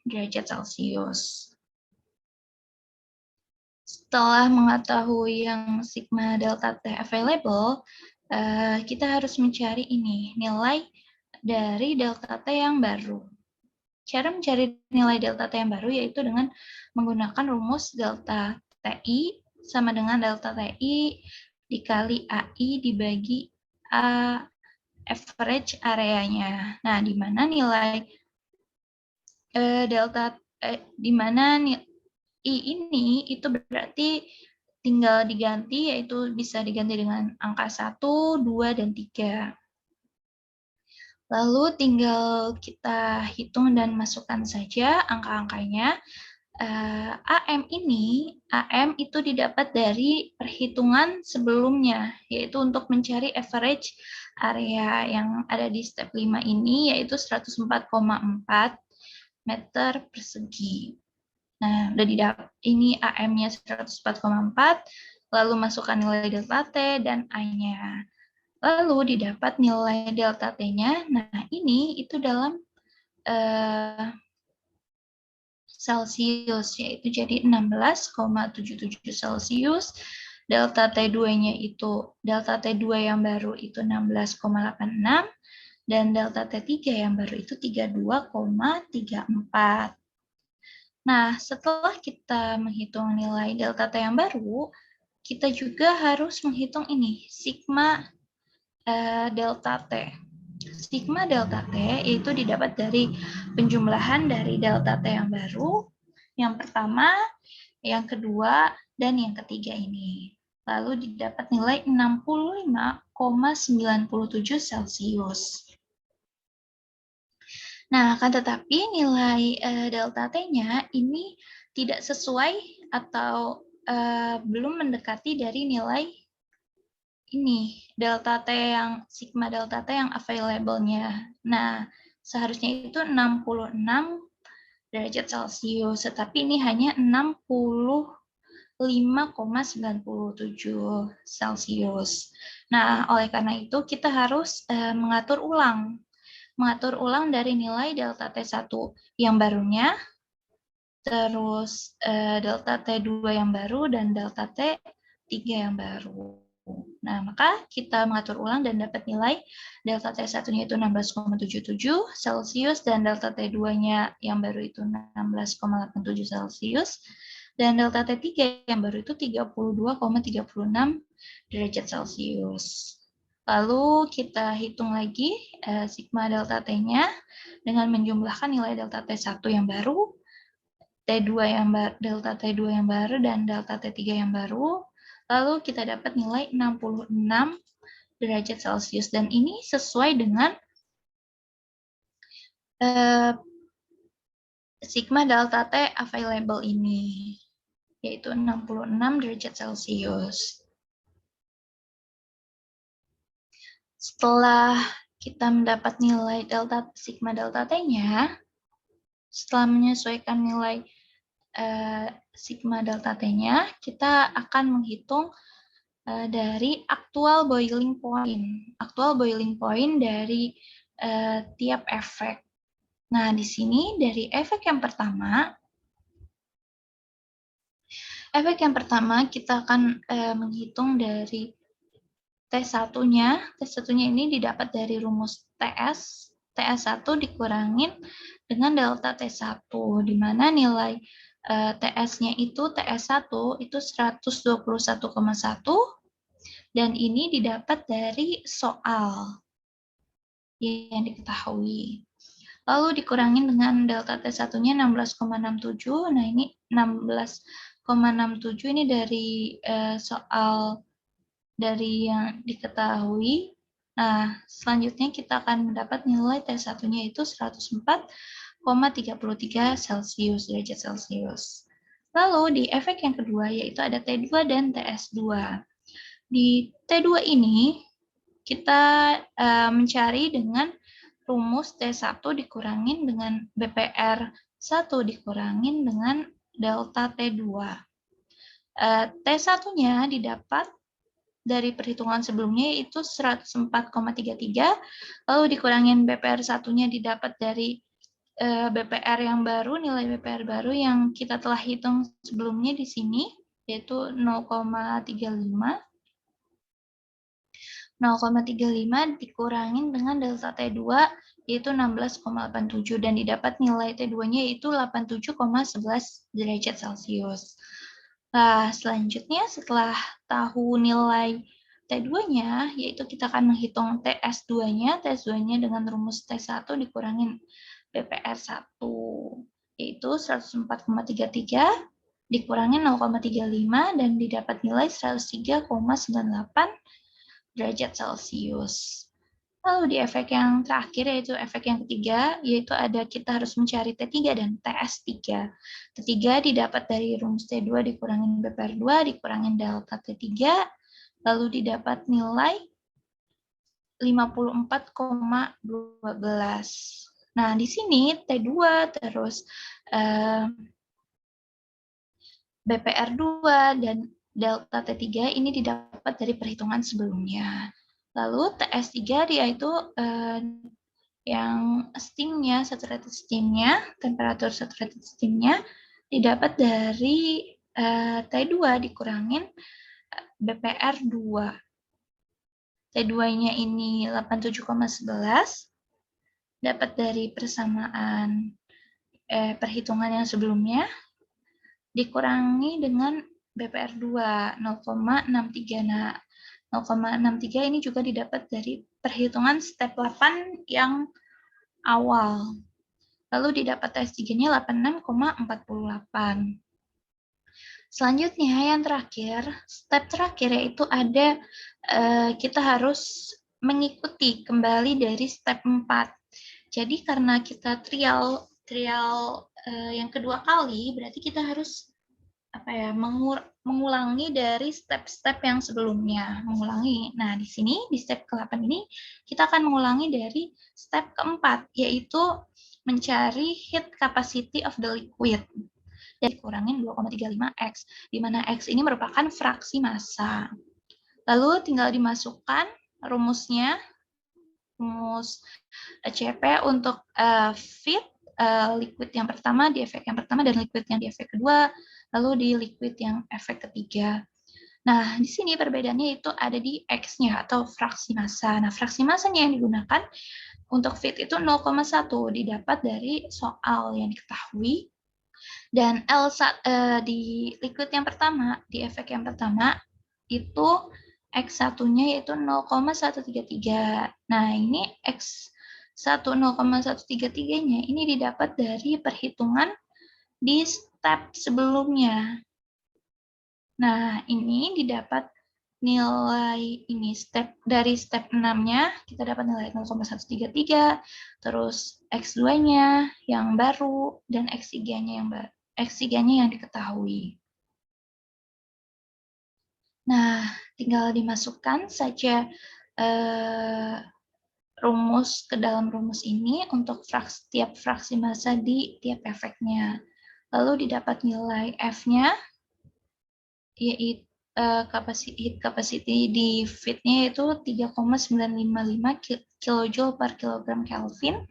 derajat Celcius. Setelah mengetahui yang sigma delta T available, kita harus mencari ini, nilai dari delta T yang baru. Cara mencari nilai delta T yang baru yaitu dengan menggunakan rumus delta TI sama dengan delta TI dikali AI dibagi average areanya. Nah, di mana nilai di mana I ini itu berarti tinggal diganti, yaitu bisa diganti dengan angka 1, 2, dan 3. Lalu tinggal kita hitung dan masukkan saja angka-angkanya. AM itu didapat dari perhitungan sebelumnya, yaitu untuk mencari average area yang ada di step 5 ini, yaitu 104,4 meter persegi. Nah, udah didapat ini AM-nya 104,4, lalu masukkan nilai delta T dan A-nya. Lalu didapat nilai delta T-nya, nah ini itu dalam Celsius, yaitu jadi 16,77 Celsius. Delta T2-nya itu, delta T2 yang baru itu 16,86, dan delta T3 yang baru itu 32,34. Nah, setelah kita menghitung nilai delta T yang baru, kita juga harus menghitung ini, sigma delta T. Sigma delta T itu didapat dari penjumlahan dari delta T yang baru, yang pertama, yang kedua, dan yang ketiga ini. Lalu didapat nilai 65,97 Celsius. Nah, akan tetapi nilai delta T-nya ini tidak sesuai atau belum mendekati dari nilai ini, delta T yang sigma delta T yang available-nya. Nah, seharusnya itu 66 derajat Celcius, tetapi ini hanya 65,97 Celcius. Nah, oleh karena itu kita harus mengatur ulang dari nilai delta T1 yang barunya, terus delta T2 yang baru, dan delta T3 yang baru. Nah, maka kita mengatur ulang dan dapat nilai delta T1-nya itu 16,77 Celsius, dan delta T2-nya yang baru itu 16,87 Celsius, dan delta T3 yang baru itu 32,36 derajat Celsius. Lalu kita hitung lagi sigma delta T-nya dengan menjumlahkan nilai delta T1 yang baru, delta T2 yang baru, dan delta T3 yang baru. Lalu kita dapat nilai 66 derajat Celcius. Dan ini sesuai dengan sigma delta T available ini, yaitu 66 derajat Celcius. Setelah kita mendapat nilai sigma delta T-nya, setelah menyesuaikan nilai sigma delta T-nya, kita akan menghitung dari actual boiling point. Actual boiling point dari tiap efek. Nah, di sini dari efek yang pertama kita akan menghitung dari T1-nya. T1-nya ini didapat dari rumus TS. TS1 dikurangin dengan delta T1, di mana nilai TS-nya itu TS1 itu 121,1, dan ini didapat dari soal yang diketahui. Lalu dikurangin dengan delta T1-nya 16,67. Nah, ini 16,67 ini dari soal dari yang diketahui. Nah, selanjutnya kita akan mendapat nilai T1-nya itu 104,33 Celcius, derajat Celcius. Lalu di efek yang kedua yaitu ada T2 dan TS2. Di T2 ini kita mencari dengan rumus T1 dikurangin dengan BPR1 dikurangin dengan delta T2. T1-nya didapat dari perhitungan sebelumnya itu 104,33, lalu dikurangin BPR1-nya didapat dari BPR yang baru, nilai BPR baru yang kita telah hitung sebelumnya di sini, yaitu 0,35. 0,35 dikurangin dengan delta T2 yaitu 16,87 dan didapat nilai T2-nya yaitu 87,11 derajat Celcius. Nah, selanjutnya setelah tahu nilai T2-nya, yaitu kita akan menghitung TS2-nya. TS2-nya dengan rumus T1 dikurangin BPR1, yaitu 104,33, dikurangin 0,35, dan didapat nilai 103,98 derajat Celcius. Lalu di efek yang terakhir, yaitu efek yang ketiga, yaitu ada kita harus mencari T3 dan TS3. T3 didapat dari rumus T2 dikurangin BPR2, dikurangin delta T3, lalu didapat nilai 54,12. Nah, di sini T2 terus BPR2 dan delta T3 ini didapat dari perhitungan sebelumnya. Lalu TS3 dia itu yang steamnya, saturated steamnya, temperatur saturated steamnya didapat dari T2 dikurangin BPR2. T2-nya ini 87,11, dapat dari persamaan perhitungan yang sebelumnya, dikurangi dengan BPR2 0,63. Nah, 0,63 ini juga didapat dari perhitungan step 8 yang awal. Lalu didapat TS3-nya 86,48. Selanjutnya yang terakhir, step terakhir yaitu ada kita harus mengikuti kembali dari step 4. Jadi karena kita trial yang kedua kali, berarti kita harus mengulangi dari step-step yang sebelumnya. Nah, di sini di step ke-8 ini kita akan mengulangi dari step keempat, yaitu mencari heat capacity of the liquid. Dan dikurangin 2,35x, di mana x ini merupakan fraksi massa. Lalu tinggal dimasukkan rumusnya, rumus CP untuk feed liquid yang pertama di efek yang pertama dan liquid yang di efek kedua, lalu di liquid yang efek ketiga. Nah, di sini perbedaannya itu ada di X-nya atau fraksi massa. Nah, fraksi massanya yang digunakan untuk feed itu 0,1 didapat dari soal yang diketahui. Dan di liquid yang pertama, di efek yang pertama, itu X1-nya yaitu 0,133. Nah, ini X1 0,133-nya ini didapat dari perhitungan di step sebelumnya. Nah, ini didapat nilai ini dari step 6-nya kita dapat nilai 0,133, terus X2-nya yang baru dan X3-nya yang diketahui. Nah, tinggal dimasukkan saja rumus ke dalam rumus ini untuk tiap fraksi massa di tiap efeknya. Lalu didapat nilai F-nya, yaitu heat capacity di feed-nya itu 3,955 kJ per kilogram Kelvin,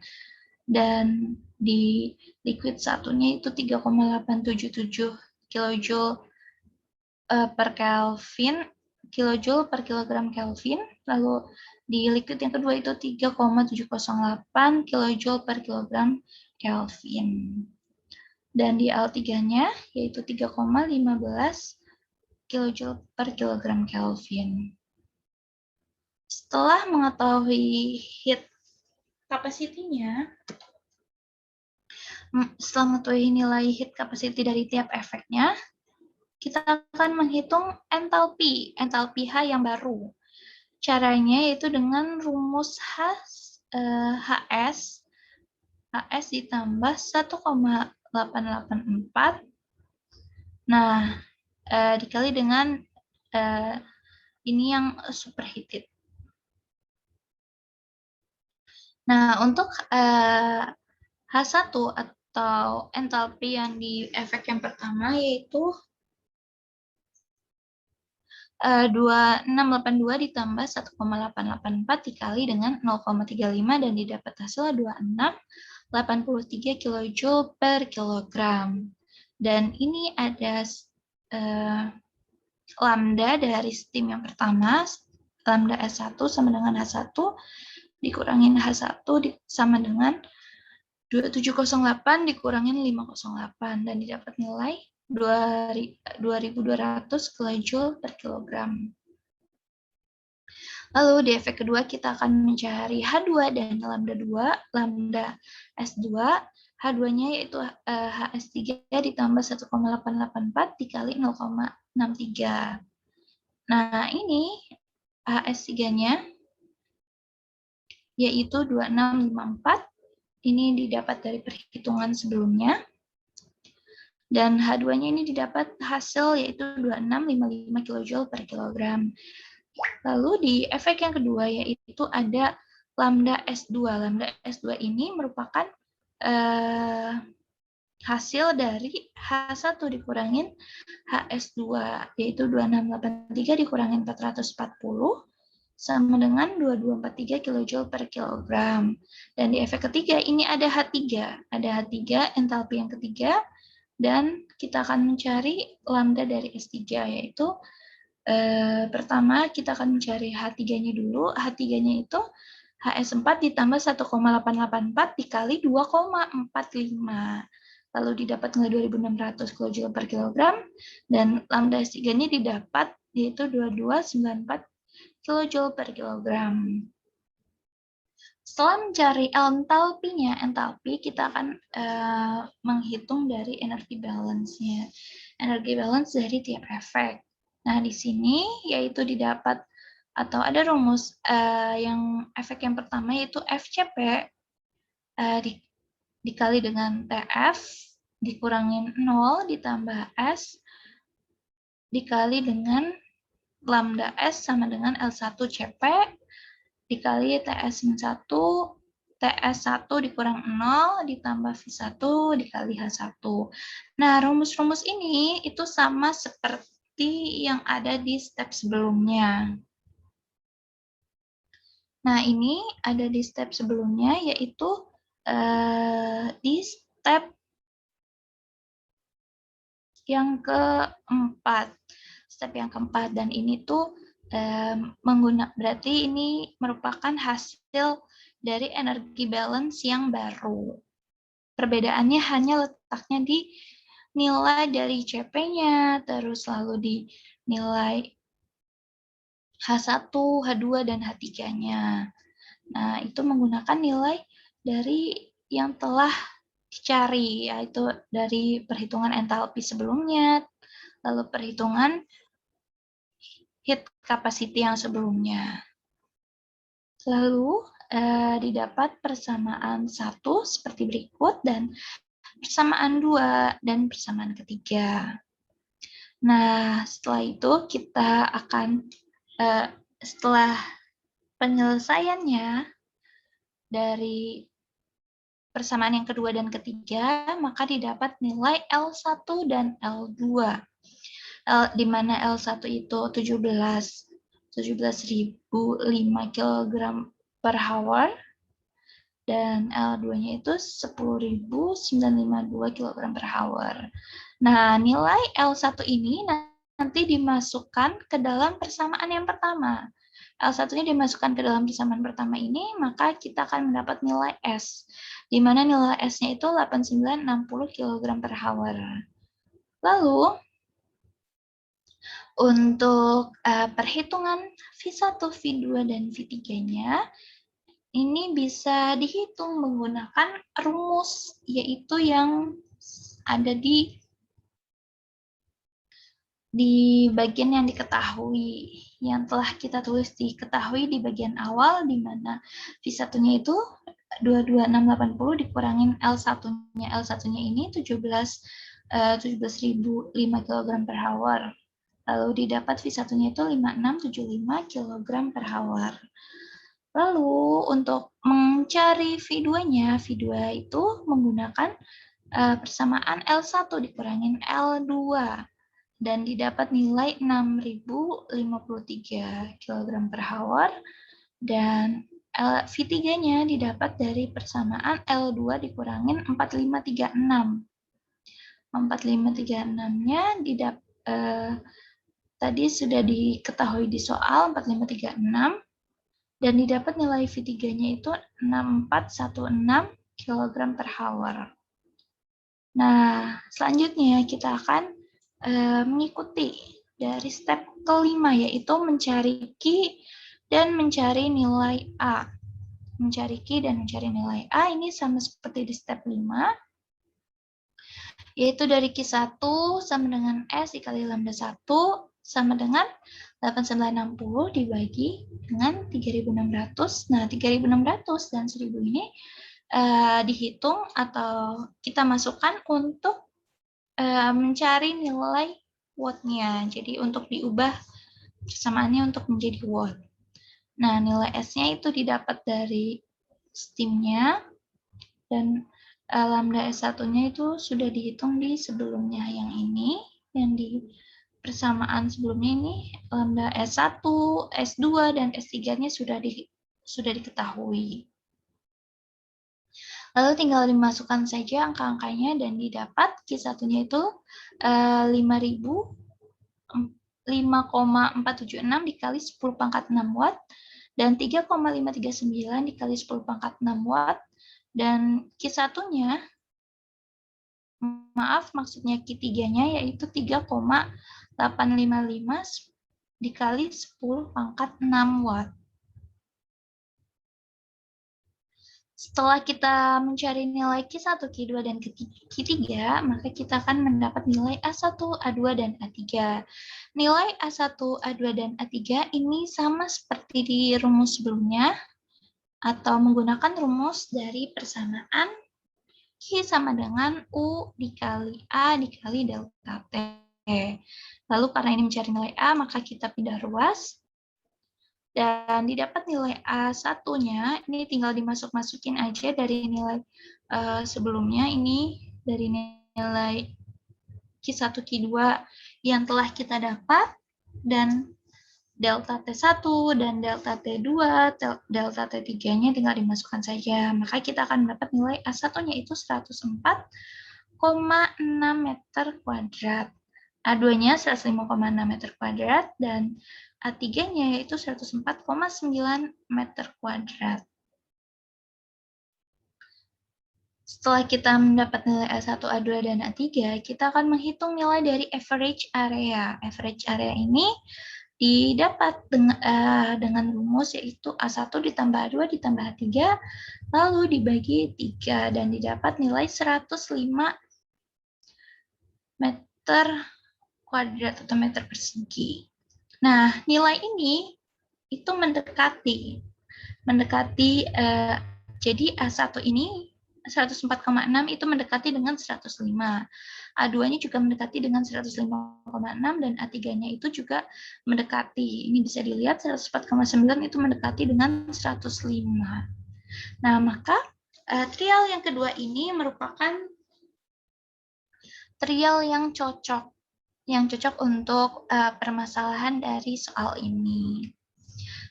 dan di liquid satunya itu 3,877 kJ per Kelvin, kilojoule per kilogram Kelvin. Lalu di liquid yang kedua itu 3,708 kJ per kilogram Kelvin. Dan di L3-nya yaitu 3,15 kJ per kilogram Kelvin. Setelah mengetahui heat capacity-nya, setelah mengetahui nilai heat capacity dari tiap efeknya, kita akan menghitung entalpi H yang baru. Caranya yaitu dengan rumus HS ditambah 1,884. Nah, dikali dengan ini yang superheated. Nah, untuk H1 atau entalpi yang di efek yang pertama yaitu 2682 ditambah 1,884 dikali dengan 0,35 dan didapat hasil 2683 kJ per kilogram. Dan ini ada lambda dari steam yang pertama, lambda S1 sama dengan H1 dikurangin H1 sama dengan 2708 dikurangin 508 dan didapat nilai 2.200 kJ per kilogram. Lalu di efek kedua kita akan mencari H2 dan lambda S2. H2-nya yaitu HS3 ditambah 1,884 dikali 0,63. Nah, ini HS3-nya yaitu 2654. Ini didapat dari perhitungan sebelumnya. Dan H2-nya ini didapat hasil yaitu 2655 kJ per kilogram. Lalu di efek yang kedua yaitu ada lambda S2. Lambda S2 ini merupakan hasil dari H1 dikurangin HS2, yaitu 2683 dikurangin 440 sama dengan 2243 kJ per kilogram. Dan di efek ketiga ini ada H3. Ada H3 entalpi yang ketiga. Dan kita akan mencari lambda dari S3, yaitu pertama kita akan mencari H3-nya dulu. H3-nya itu HS4 ditambah 1,884 dikali 2,45. Lalu didapat nilai 2.600 kJ per kilogram. Dan lambda S3-nya didapat yaitu 2294 kJ per kilogram. Setelah mencari entalpi kita akan menghitung dari energi balance-nya. Energi balance dari tiap efek. Nah, di sini yaitu didapat atau ada rumus yang efek yang pertama yaitu FCP dikali dengan TF dikurangin 0 ditambah S dikali dengan lambda S sama dengan L1CP dikali TS-1, TS1 dikurang 0 ditambah V1 dikali H1. Nah, rumus-rumus ini itu sama seperti yang ada di step sebelumnya. Nah, ini ada di step sebelumnya, yaitu di step yang keempat. Step yang keempat, dan ini tuh berarti ini merupakan hasil dari energi balance yang baru. Perbedaannya hanya letaknya di nilai dari CP-nya, terus lalu di nilai H1, H2, dan H3-nya. Nah, itu menggunakan nilai dari yang telah dicari, yaitu dari perhitungan entalpi sebelumnya, lalu perhitungan heat capacity yang sebelumnya. Lalu didapat persamaan 1 seperti berikut dan persamaan 2 dan persamaan ketiga. Nah, setelah itu kita akan setelah penyelesaiannya dari persamaan yang kedua dan ketiga, maka didapat nilai L1 dan L2. Di mana L1 itu 17.005 kg per hour, dan L2-nya itu 10.952 kg per hour. Nah, nilai L1 ini nanti dimasukkan ke dalam persamaan yang pertama. L1-nya dimasukkan ke dalam persamaan pertama ini, maka kita akan mendapat nilai S, di mana nilai S-nya itu 8960 kg per hour. Lalu, untuk perhitungan V1, V2, dan V3-nya, ini bisa dihitung menggunakan rumus, yaitu yang ada di bagian yang diketahui, yang telah kita tulis diketahui di bagian awal, di mana V1-nya itu 22680 dikurangin L1-nya. L1-nya ini 17.005 kg per hour. Lalu didapat V1-nya itu 5675 kg per hour. Lalu untuk mencari V2-nya, V2 itu menggunakan persamaan L1 dikurangin L2. Dan didapat nilai 6.053 kg per hour, dan V3-nya didapat dari persamaan L2 dikurangin 4536. 4536-nya tadi sudah diketahui di soal 4536, dan didapat nilai V3-nya itu 6416 kg per hour. Nah, selanjutnya kita akan mengikuti dari step kelima, yaitu mencari Q dan mencari nilai A. Mencari Q dan mencari nilai A ini sama seperti di step 5, yaitu dari Q1 sama dengan S dikali lambda 1 sama dengan 8960 dibagi dengan 3600. Nah, 3600 dan 1000 ini dihitung atau kita masukkan untuk mencari nilai watt-nya. Jadi untuk diubah persamaannya untuk menjadi watt. Nah, nilai S-nya itu didapat dari steam-nya, dan lambda S1-nya itu sudah dihitung di sebelumnya yang ini, yang di persamaan sebelumnya ini lambda S1, S2, dan S3-nya sudah diketahui. Lalu tinggal dimasukkan saja angka-angkanya dan didapat Q1-nya itu 5,476 dikali 10 pangkat 6 watt, dan 3,539 dikali 10 pangkat 6 watt, dan Q1-nya, maaf maksudnya Q3-nya yaitu 3,855 dikali 10 pangkat 6 watt. Setelah kita mencari nilai Q1, Q2, dan Q3, maka kita akan mendapat nilai A1, A2, dan A3. Nilai A1, A2, dan A3 ini sama seperti di rumus sebelumnya, atau menggunakan rumus dari persamaan Q sama dengan U dikali A dikali delta T. Lalu karena ini mencari nilai A, maka kita pindah ruas. Dan didapat nilai A1-nya, ini tinggal dimasuk-masukin aja dari nilai sebelumnya, ini dari nilai Q1, Q2 yang telah kita dapat, dan delta T1 dan delta T2, delta T3-nya tinggal dimasukkan saja. Maka kita akan mendapat nilai A1-nya itu 104,6 meter kuadrat. A2-nya 105,6 meter kuadrat, dan A3-nya yaitu 104,9 meter kuadrat. Setelah kita mendapat nilai A1, A2, dan A3, kita akan menghitung nilai dari average area. Average area ini didapat dengan rumus yaitu A1 ditambah A2 ditambah A3, lalu dibagi 3, dan didapat nilai 105 meter kuadrat atau meter persegi. Nah, nilai ini itu mendekati jadi A1 ini 104,6 itu mendekati dengan 105. A2-nya juga mendekati dengan 105,6 dan A3-nya itu juga mendekati. Ini bisa dilihat 104,9 itu mendekati dengan 105. Nah, maka trial yang kedua ini merupakan trial yang cocok untuk permasalahan dari soal ini.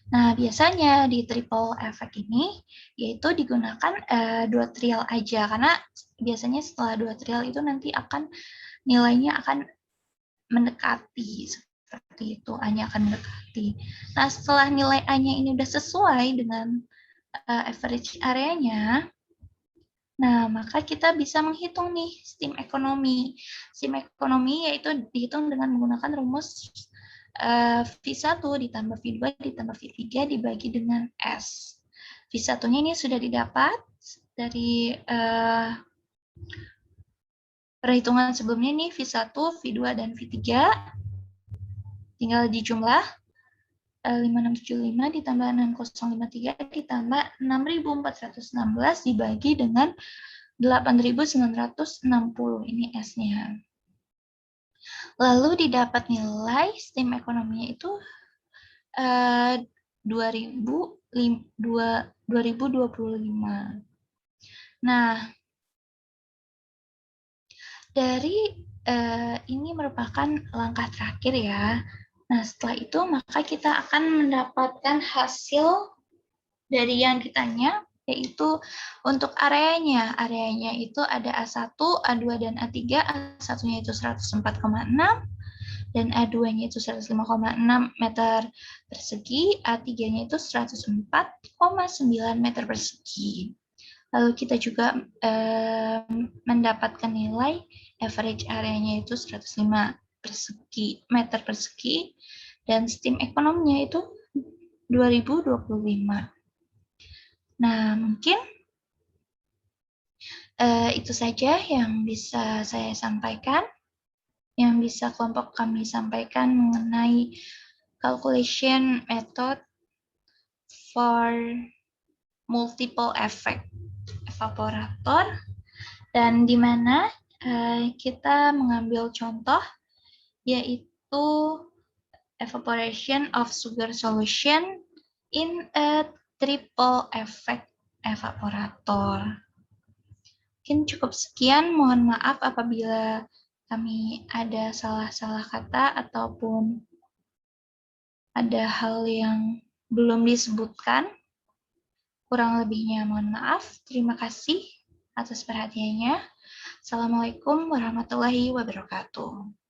Nah, biasanya di triple effect ini yaitu digunakan 2 trial aja, karena biasanya setelah 2 trial itu nanti akan nilainya akan mendekati, seperti itu, A-nya akan mendekati. Nah, setelah nilai A-nya ini udah sesuai dengan average areanya, nah, maka kita bisa menghitung nih STEAM ekonomi. STEAM ekonomi yaitu dihitung dengan menggunakan rumus V1 ditambah V2 ditambah V3 dibagi dengan S. V1-nya ini sudah didapat dari perhitungan sebelumnya nih, V1, V2, dan V3. Tinggal dijumlah 5675 ditambah 6053 ditambah 6416 dibagi dengan 8.960, ini S-nya. Lalu didapat nilai STEAM ekonominya itu 2025. Nah, dari ini merupakan langkah terakhir ya. Nah, setelah itu maka kita akan mendapatkan hasil dari yang ditanya, yaitu untuk areanya. Areanya itu ada A1, A2, dan A3. A1-nya itu 104,6, dan A2-nya itu 105,6 meter persegi, A3-nya itu 104,9 meter persegi. Lalu kita juga mendapatkan nilai average areanya itu 105 meter persegi, dan STEAM ekonominya itu 2025. Nah, mungkin itu saja yang bisa saya sampaikan, yang bisa kelompok kami sampaikan mengenai calculation method for multiple effect evaporator, dan di mana kita mengambil contoh yaitu evaporation of sugar solution in a triple effect evaporator. Mungkin cukup sekian, mohon maaf apabila kami ada salah-salah kata ataupun ada hal yang belum disebutkan. Kurang lebihnya mohon maaf. Terima kasih atas perhatiannya. Assalamualaikum warahmatullahi wabarakatuh.